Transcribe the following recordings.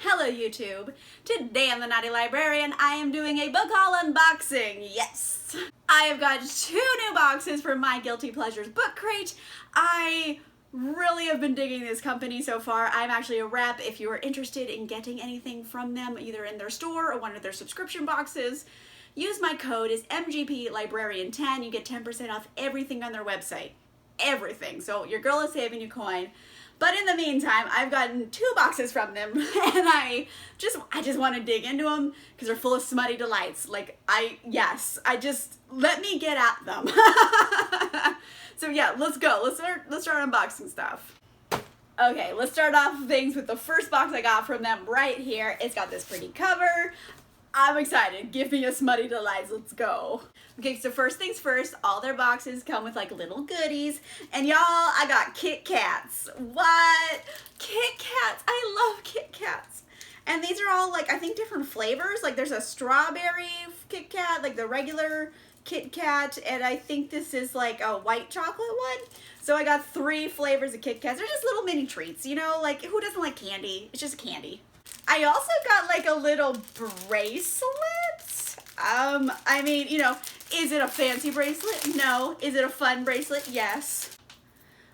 Hello YouTube! Today on the Naughty Librarian, I am doing a book haul unboxing, yes! I have got 2 new boxes from my Guilty Pleasures book crate. I really have been digging this company so far. I'm actually a rep if you are interested in getting anything from them, either in their store or one of their subscription boxes. Use my code is MGPLibrarian10, you get 10% off everything on their website. Everything, so your girl is saving you coin. But in the meantime, I've gotten 2 boxes from them, and I just want to dig into them because they're full of smutty delights. Let me get at them. So yeah, let's go. Let's start unboxing stuff. Okay, let's start off things with the first box I got from them right here. It's got this pretty cover. I'm excited. Give me a smutty delights. Let's go. Okay, so first things first, all their boxes come with like little goodies. And y'all, I got Kit Kats. What? Kit Kats. I love Kit Kats. And these are all like, I think different flavors. Like there's a strawberry Kit Kat, like the regular Kit Kat. And I think this is like a white chocolate one. So I got 3 flavors of Kit Kats. They're just little mini treats, you know? Like who doesn't like candy? It's just candy. I also got like a little bracelet. I mean, you know, is it a fancy bracelet? No. Is it a fun bracelet? Yes.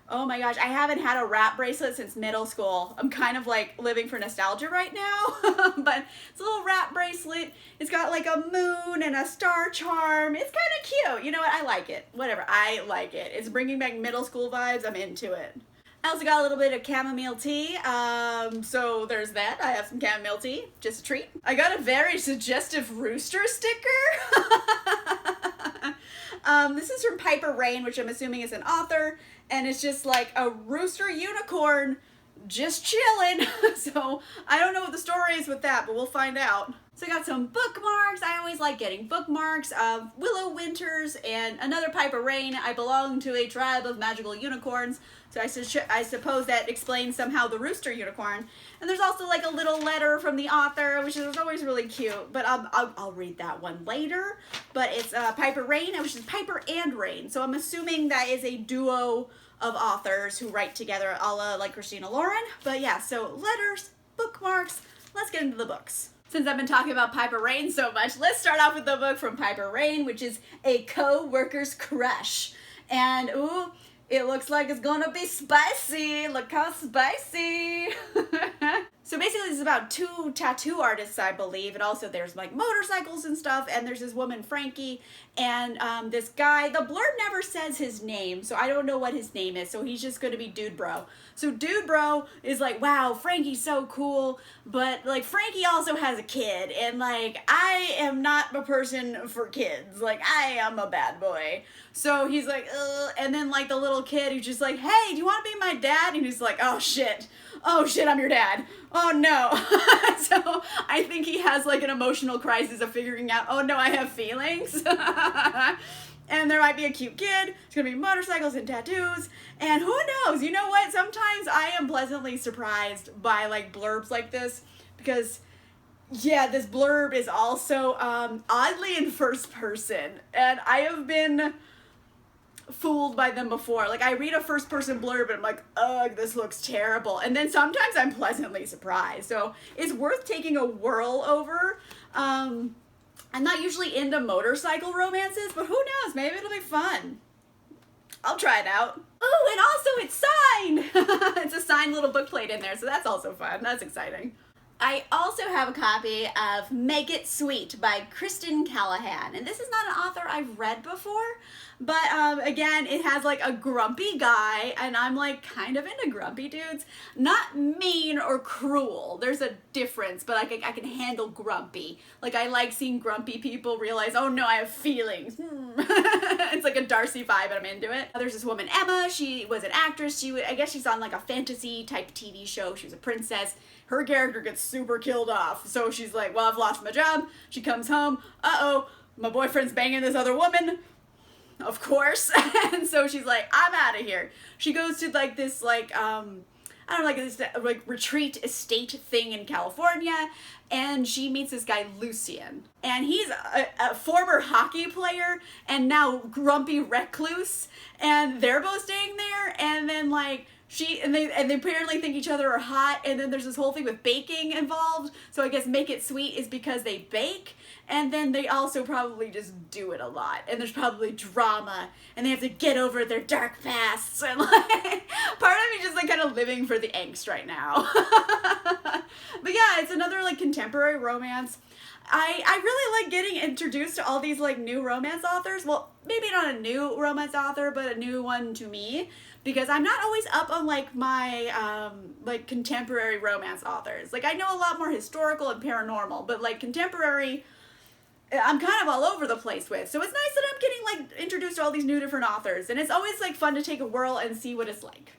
Oh my gosh, I haven't had a wrap bracelet since middle school. I'm kind of like living for nostalgia right now, but it's a little wrap bracelet. It's got like a moon and a star charm. It's kind of cute. You know what? I like it. Whatever. I like it. It's bringing back middle school vibes. I'm into it. I also got a little bit of chamomile tea, so there's that. I have some chamomile tea, just a treat. I got a very suggestive rooster sticker. This is from Rayne, which I'm assuming is an author, and it's just like a rooster unicorn just chilling. So I don't know what the story is with that, but we'll find out. So I got some bookmarks. I always like getting bookmarks of Willow Winters and another Rayne. I belong to a tribe of magical unicorns, so I suppose that explains somehow the rooster unicorn. And there's also like a little letter from the author, which is always really cute, but I'll read that one later. But it's Rayne, which is Piper and Rayne, so I'm assuming that is a duo of authors who write together a la like Christina Lauren. But yeah, so letters, bookmarks, let's get into the books. Since I've been talking about Rayne so much, let's start off with the book from Rayne, which is A Co-Worker's Crush. And ooh, it looks like it's gonna be spicy. Look how spicy. So basically this is about 2 tattoo artists, I believe, and also there's like motorcycles and stuff, and there's this woman, Frankie, and this guy, the blurb never says his name, so I don't know what his name is, so he's just gonna be Dude Bro. So Dude Bro is like, wow, Frankie's so cool, but like Frankie also has a kid, and like I am not a person for kids, like I am a bad boy. So he's like, ugh, and then like the little kid who's just like, hey, do you want to be my dad? And he's like, oh shit, I'm your dad. Oh no. So I think he has like an emotional crisis of figuring out, oh no, I have feelings. And there might be a cute kid. It's gonna be motorcycles and tattoos. And who knows? You know what? Sometimes I am pleasantly surprised by like blurbs like this, because yeah, this blurb is also oddly in first person, and I have been fooled by them before. Like I read a first person blurb and I'm like, ugh, this looks terrible. And then sometimes I'm pleasantly surprised. So it's worth taking a whirl over. I'm not usually into motorcycle romances, but who knows? Maybe it'll be fun. I'll try it out. Oh, and also it's signed. It's a signed little bookplate in there, so that's also fun. That's exciting. I also have a copy of Make It Sweet by Kristen Callihan, and this is not an author I've read before, but again, it has like a grumpy guy, and I'm like kind of into grumpy dudes. Not mean or cruel, there's a difference, but I can handle grumpy. Like I like seeing grumpy people realize, oh no, I have feelings. It's like a Darcy vibe, and I'm into it. There's this woman, Emma. She was an actress. I guess she's on like a fantasy type TV show. She was a princess. Her character gets super killed off. So she's like, well, I've lost my job. She comes home. Uh-oh, my boyfriend's banging this other woman. Of course. And so she's like, I'm out of here. She goes to like this like, I don't know, like this like retreat estate thing in California. And she meets this guy, Lucien. And he's a former hockey player and now grumpy recluse. And they're both staying there. And then like they apparently think each other are hot, and then there's this whole thing with baking involved. So I guess make it sweet is because they bake, and then they also probably just do it a lot, and there's probably drama, and they have to get over their dark pasts, and like part of me just like kind of living for the angst right now. But yeah, it's another like contemporary romance. I really like getting introduced to all these like new romance authors. Well, maybe not a new romance author, but a new one to me, because I'm not always up on like my like contemporary romance authors. Like I know a lot more historical and paranormal, but like contemporary, I'm kind of all over the place with. So it's nice that I'm getting like introduced to all these new different authors, and it's always like fun to take a whirl and see what it's like.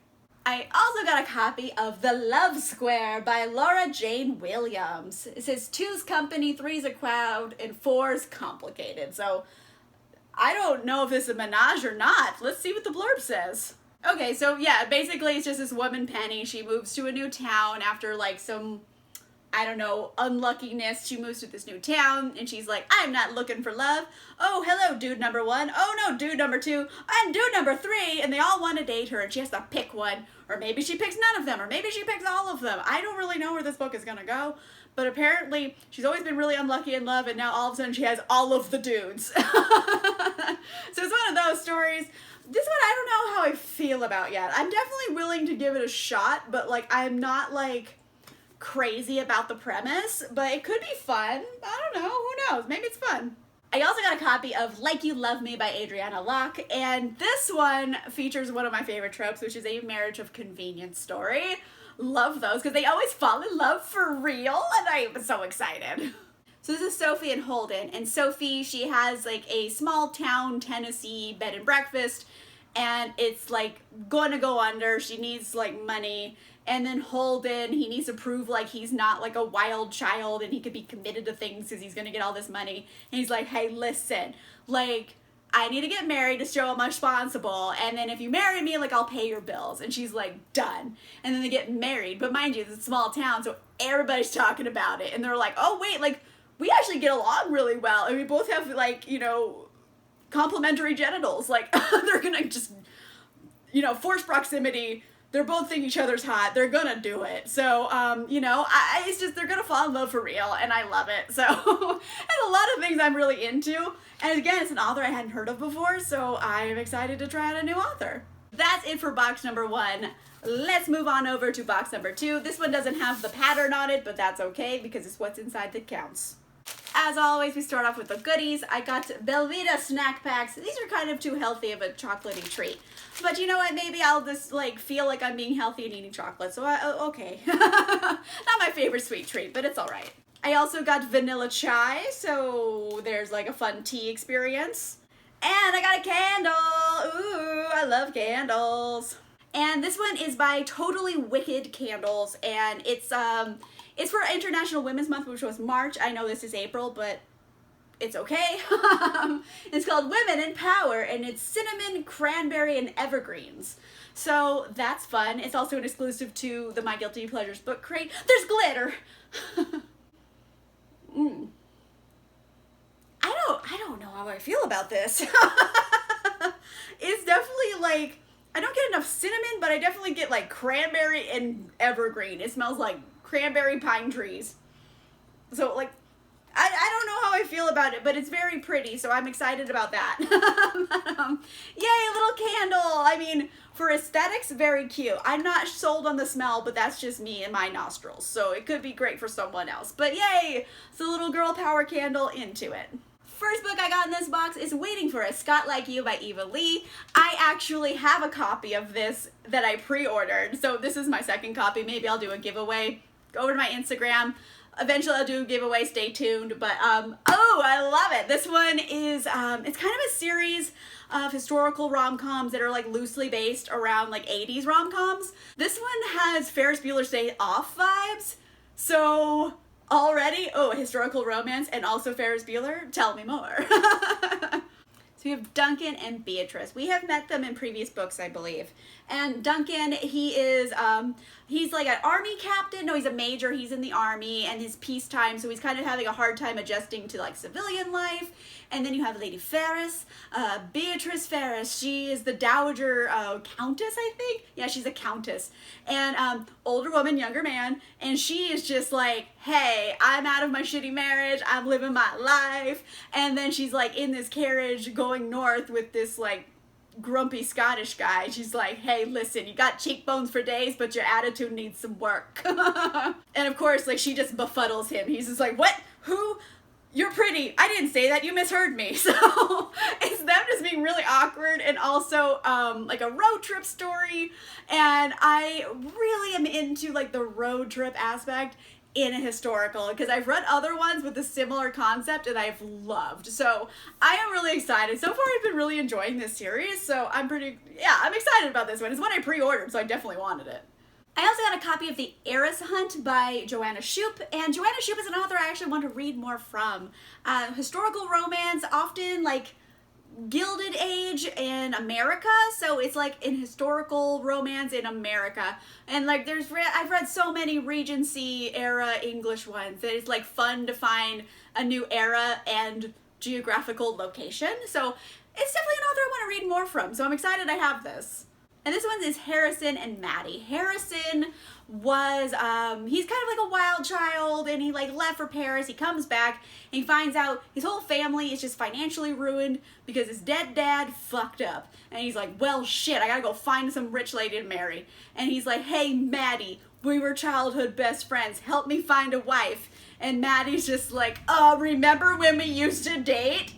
I also got a copy of The Love Square by Laura Jane Williams. It says 2's company, 3's a crowd, and 4's complicated. So I don't know if this is a menage or not. Let's see what the blurb says. Okay, so yeah, basically it's just this woman, Penny. She moves to a new town after like some, I don't know, unluckiness. She moves to this new town and she's like, I'm not looking for love. Oh, hello, dude number 1. Oh no, dude number 2. And dude number 3. And they all want to date her and she has to pick one. Or maybe she picks none of them. Or maybe she picks all of them. I don't really know where this book is going to go. But apparently she's always been really unlucky in love, and now all of a sudden she has all of the dudes. So it's one of those stories. This one I don't know how I feel about yet. I'm definitely willing to give it a shot, but like I'm not like crazy about the premise, but it could be fun. I don't know, who knows, maybe it's fun. I also got a copy of Like You Love Me by Adriana Locke, and this one features one of my favorite tropes, which is a marriage of convenience story. Love those, because they always fall in love for real, and I am so excited. So this is Sophie and Holden, and Sophie, she has like a small town Tennessee bed and breakfast, and it's like going to go under. She needs like money, and then Holden, he needs to prove like he's not like a wild child and he could be committed to things because he's gonna get all this money. And he's like, hey, listen, like I need to get married to show I'm responsible, and then if you marry me, like I'll pay your bills. And she's like, done. And then they get married, but mind you, it's a small town, so everybody's talking about it, and they're like, oh wait, like we actually get along really well, and we both have like, you know, complementary genitals. Like they're gonna just, you know, force proximity. They're both think each other's hot. They're gonna do it. So, you know, it's just, they're gonna fall in love for real, and I love it. So, and a lot of things I'm really into. And again, it's an author I hadn't heard of before, so I am excited to try out a new author. That's it for box number 1. Let's move on over to box number 2. This one doesn't have the pattern on it, but that's okay because it's what's inside that counts. As always, we start off with the goodies. I got Belvita snack packs. These are kind of too healthy of a chocolatey treat. But you know what? Maybe I'll just like feel like I'm being healthy and eating chocolate. So okay. Not my favorite sweet treat, but it's all right. I also got vanilla chai, so there's like a fun tea experience. And I got a candle. Ooh, I love candles. And this one is by Totally Wicked Candles, and it's for International Women's Month, which was March. I know this is April, but it's okay. It's called Women in Power, and it's cinnamon, cranberry, and evergreens. So that's fun. It's also an exclusive to the My Guilty Pleasures book crate. There's glitter. I don't know how I feel about this. It's definitely like, I don't get enough cinnamon, but I definitely get like cranberry and evergreen. It smells like cranberry pine trees. So like, I don't know how I feel about it, but it's very pretty, so I'm excited about that. Yay, a little candle. I mean, for aesthetics, very cute. I'm not sold on the smell, but that's just me and my nostrils, so it could be great for someone else. But yay, it's a little girl power candle, into it. First book I got in this box is Waiting for a Scot Like You by Eva Leigh. I actually have a copy of this that I pre-ordered, so this is my second copy. Maybe I'll do a giveaway. Go over to my Instagram. Eventually I'll do a giveaway, stay tuned, but oh, I love it. This one is, it's kind of a series of historical rom-coms that are like loosely based around like 80s rom-coms. This one has Ferris Bueller's Day Off vibes, so already, oh, historical romance and also Ferris Bueller, tell me more. So we have Duncan and Beatrice. We have met them in previous books, I believe. And Duncan, he is, he's like an army captain. No, he's a major. He's in the army and his peacetime. So he's kind of having a hard time adjusting to like civilian life. And then you have Lady Ferris, Beatrice Ferris. She is the dowager countess, I think. Yeah, she's a countess. And older woman, younger man. And she is just like, hey, I'm out of my shitty marriage. I'm living my life. And then she's like in this carriage going north with this like grumpy Scottish guy. She's like, hey, listen, you got cheekbones for days, but your attitude needs some work. And of course, like, she just befuddles him. He's just like, what? Who? You're pretty. I didn't say that. You misheard me. So it's them just being really awkward, and also like a road trip story. And I really am into like the road trip aspect in a historical, because I've read other ones with a similar concept and I've loved. So I am really excited. So far I've been really enjoying this series, so I'm excited about this one. It's one I pre-ordered, so I definitely wanted it. I also got a copy of The Heiress Hunt by Joanna Shupe, and Joanna Shupe is an author I actually want to read more from. Historical romance, often like Gilded Age in America, so it's like in historical romance in America, and like I've read so many Regency era English ones that it's like fun to find a new era and geographical location, so it's definitely an author I want to read more from, so I'm excited I have this. And this one is Harrison and Maddie. Harrison was, he's kind of like a wild child, and he like left for Paris. He comes back and he finds out his whole family is just financially ruined because his dead dad fucked up. And he's like, well, shit, I gotta go find some rich lady to marry. And he's like, hey, Maddie, we were childhood best friends. Help me find a wife. And Maddie's just like, remember when we used to date?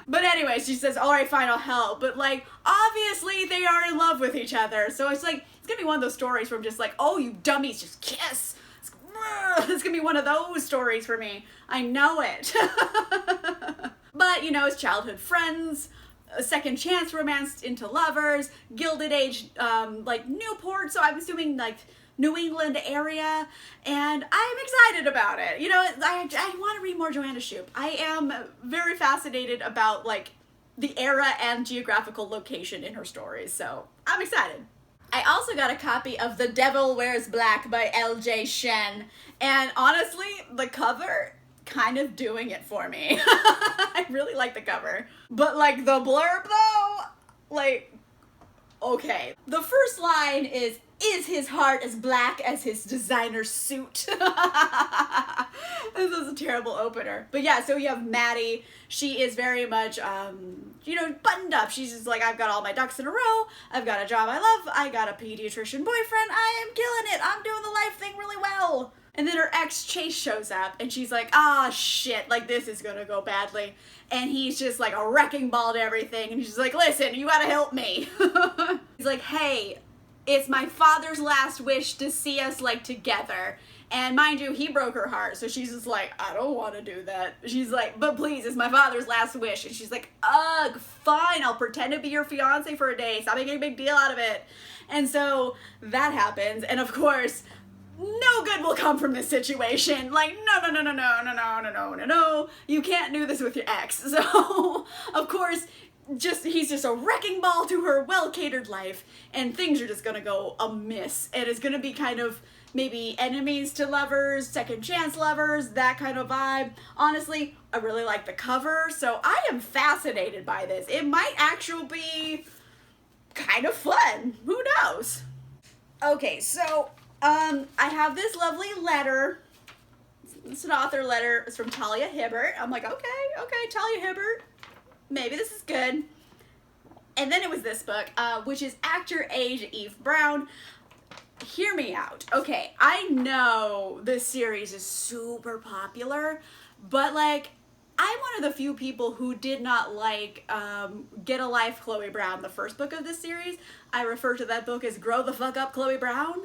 But anyway, she says, all right, fine, I'll help. But like, obviously they are in love with each other. So it's like, it's gonna be one of those stories where I'm just like, oh, you dummies, just kiss. It's gonna be one of those stories for me. I know it. But, you know, it's childhood friends, a second chance romance into lovers, Gilded Age, like Newport. So I'm assuming like New England area, and I'm excited about it. You know, I want to read more Joanna Shupe. I am very fascinated about like the era and geographical location in her stories, so I'm excited. I also got a copy of The Devil Wears Black by L.J. Shen, and honestly, the cover kind of doing it for me. I really like the cover, but like the blurb though, like, okay. The first line is his heart as black as his designer suit? This is a terrible opener. But yeah, so you have Maddie. She is very much, you know, buttoned up. She's just like, I've got all my ducks in a row. I've got a job I love. I got a pediatrician boyfriend. I am killing it. I'm doing the life thing really well. And then her ex Chase shows up and she's like, ah, shit, like this is gonna go badly. And he's just like a wrecking ball to everything. And he's just like, listen, you gotta help me. He's like, hey, it's my father's last wish to see us like together. And mind you, he broke her heart. So she's just like, I don't want to do that. She's like, but please, it's my father's last wish. And she's like, ugh, fine, I'll pretend to be your fiance for a day. Stop making a big deal out of it. And so that happens. And of course, no good will come from this situation. Like, no. You can't do this with your ex. So, of course, he's just a wrecking ball to her well-catered life, and things are just gonna go amiss. And it's gonna be kind of maybe enemies to lovers, second chance lovers, that kind of vibe. Honestly, I really like the cover, so I am fascinated by this. It might actually be kind of fun. Who knows? Okay, so I have this lovely letter. It's an author letter. It's from Talia Hibbert. I'm like, okay, Talia Hibbert. Maybe this is good. And then it was this book, which is Act Your Age, Eve Brown. Hear me out. Okay, I know this series is super popular, but like, I'm one of the few people who did not like Get a Life, Chloe Brown, the first book of this series. I refer to that book as Grow the Fuck Up, Chloe Brown.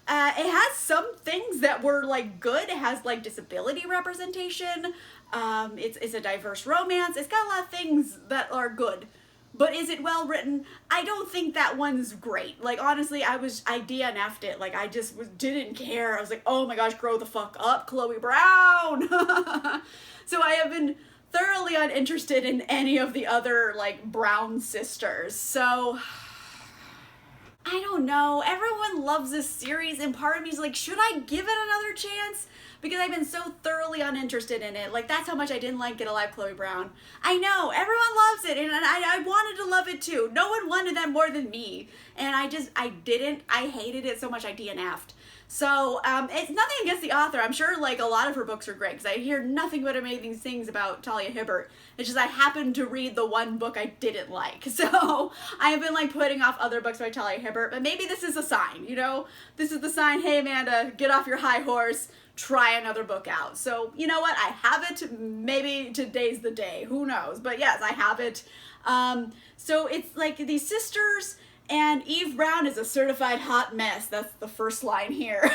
It has some things that were like good. It has like disability representation. It's a diverse romance. It's got a lot of things that are good. But is it well written? I don't think that one's great. Like, honestly, I DNF'd it. Like, I just didn't care. I was like, oh my gosh, grow the fuck up, Chloe Brown. So I have been thoroughly uninterested in any of the other, like, Brown sisters. So, I don't know. Everyone loves this series, and part of me is like, should I give it another chance? Because I've been so thoroughly uninterested in it. Like, that's how much I didn't like Get Alive, Chloe Brown. I know, everyone loves it, and I wanted to love it too. No one wanted that more than me. And I didn't. I hated it so much I DNF'd. So, it's nothing against the author. I'm sure, like, a lot of her books are great, because I hear nothing but amazing things about Talia Hibbert. It's just I happened to read the one book I didn't like. So, I have been, like, putting off other books by Talia Hibbert, but maybe this is a sign, you know? This is the sign, hey, Amanda, get off your high horse, try another book out. So, you know what? I have it. Maybe today's the day. Who knows? But yes, I have it. So, it's, like, these sisters... And Eve Brown is a certified hot mess. That's the first line here.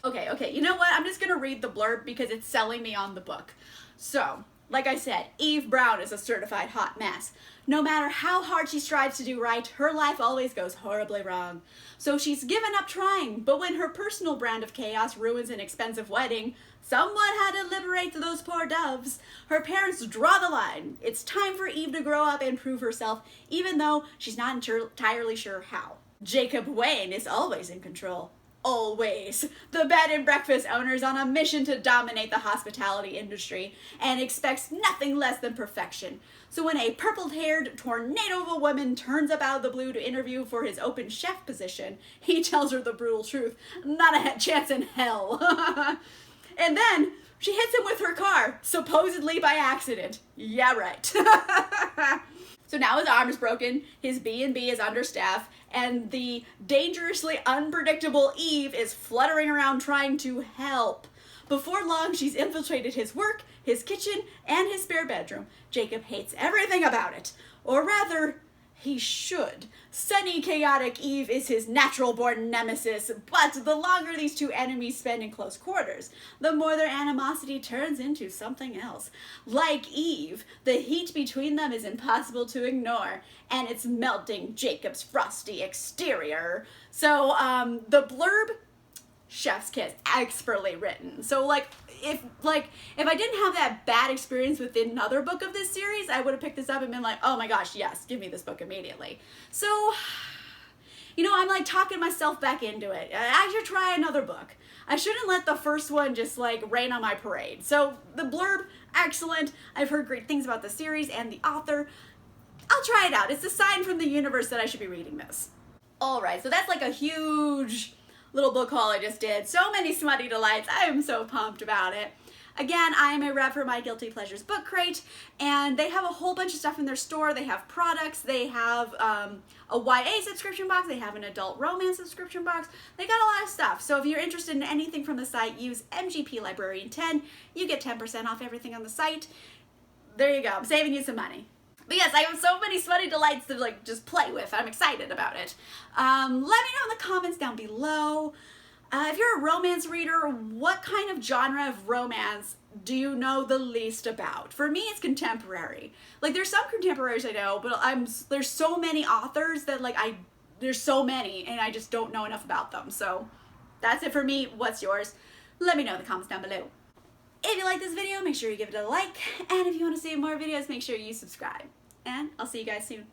Okay, you know what? I'm just gonna read the blurb because it's selling me on the book. So, like I said, Eve Brown is a certified hot mess. No matter how hard she strives to do right, her life always goes horribly wrong. So she's given up trying, but when her personal brand of chaos ruins an expensive wedding, someone had to liberate those poor doves. Her parents draw the line. It's time for Eve to grow up and prove herself, even though she's not entirely sure how. Jacob Wayne is always in control. Always. The bed and breakfast owner is on a mission to dominate the hospitality industry and expects nothing less than perfection. So when a purple-haired tornado of a woman turns up out of the blue to interview for his open chef position, he tells her the brutal truth. Not a chance in hell. And then she hits him with her car, supposedly by accident. Yeah, right. So now his arm is broken, his B&B is understaffed, and the dangerously unpredictable Eve is fluttering around trying to help. Before long, she's infiltrated his work, his kitchen, and his spare bedroom. Jacob hates everything about it. Or rather, he should. Sunny, chaotic Eve is his natural-born nemesis, but the longer these two enemies spend in close quarters, the more their animosity turns into something else. Like Eve, the heat between them is impossible to ignore, and it's melting Jacob's frosty exterior. So, the blurb, chef's kiss, expertly written. So, if I didn't have that bad experience with another book of this series, I would have picked this up and been like, oh my gosh, yes, give me this book immediately. So, you know, I'm like talking myself back into it. I should try another book. I shouldn't let the first one just like rain on my parade. So the blurb, excellent. I've heard great things about the series and the author. I'll try it out. It's a sign from the universe that I should be reading this. All right, so that's like a huge little book haul I just did. So many smutty delights. I am so pumped about it. Again, I am a rep for My Guilty Pleasures Book Crate, and they have a whole bunch of stuff in their store. They have products, they have a YA subscription box, they have an adult romance subscription box. They got a lot of stuff. So if you're interested in anything from the site, use MGP Librarian 10. You get 10% off everything on the site. There you go. I'm saving you some money. But yes, I have so many smutty delights to like just play with. I'm excited about it. Let me know in the comments down below. If you're a romance reader, what kind of genre of romance do you know the least about? For me, it's contemporary. Like, there's some contemporaries I know, but there's so many authors that like there's so many, and I just don't know enough about them. So that's it for me. What's yours? Let me know in the comments down below. If you like this video, make sure you give it a like, and if you want to see more videos, make sure you subscribe. And I'll see you guys soon.